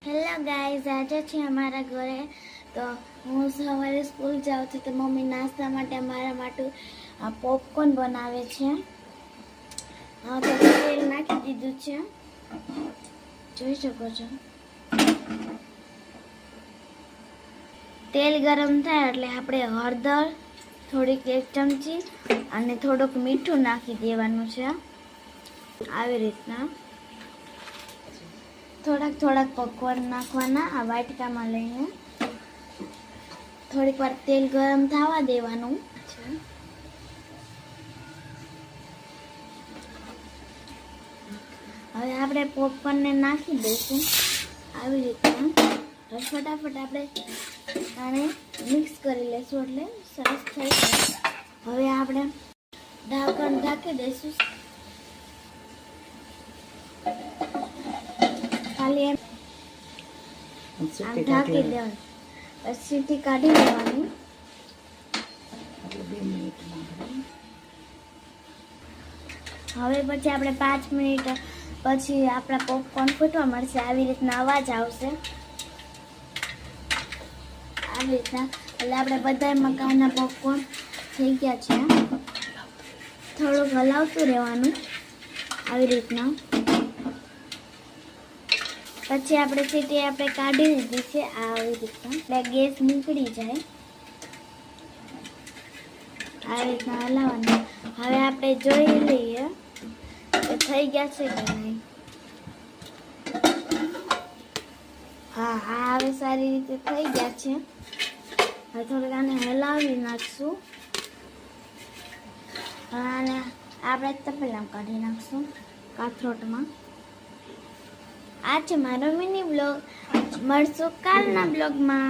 Hello guys, આજે છે અમારા ઘરે. તો હું સવારે સ્કૂલ જાઉં છું તો મમ્મી નાસ્તા માટે અમારા માટે પોપકોર્ન બનાવે છે. તો તેલ નાખી દીધું છે, જોઈ શકો છો. તેલ ગરમ થાય એટલે આપણે હળદર થોડીક 1 ચમચી અને થોડુંક મીઠું નાખી દેવાનું છે. આવી રીતના થોડાક પોપકોર્ન નાખવાના આ વાટકામાં લઈને થોડીક વાર તેલ ગરમ થવા દેવાનું છે. હવે આપણે પોપકોર્નને નાખી દઈશું આવી રીતના. ફટાફટ આપણે આને મિક્સ કરી લઈશું એટલે સરસ થઈ જાય. હવે આપણે ઢાંકણ ઢાંકી દઈશું. ખાલી એમ ઢાંકી દેવાનું, પછી સીટી કાઢી લેવાની. હવે પછી આપણે 5 મિનિટ પછી આપણા પોપકોર્ન ફૂટવા મળશે. આવી રીતના અવાજ આવશે, આવી રીતના. એટલે આપણે બધા મકાઈના પોપકોર્ન થઈ ગયા છે. થોડુંક હલાવતું રહેવાનું આવી રીતના. પછી આપણે સીટી કાઢી દીધી છે આવી રીતના, એટલે ગેસ નીકળી જાય. આવી રીતના હલાવવાનું. હવે આપણે જોઈ લઈએ કે થઈ ગયા છે કે નહીં. હા, હવે સારી રીતે થઈ ગયા છે. હવે થોડીક આને હલાવી નાખશું અને આપણે તપેલામાં કાઢી નાખશું કાથરોટમાં. આ છે મારો મિની બ્લોગ. મળશું કાલના બ્લોગમાં.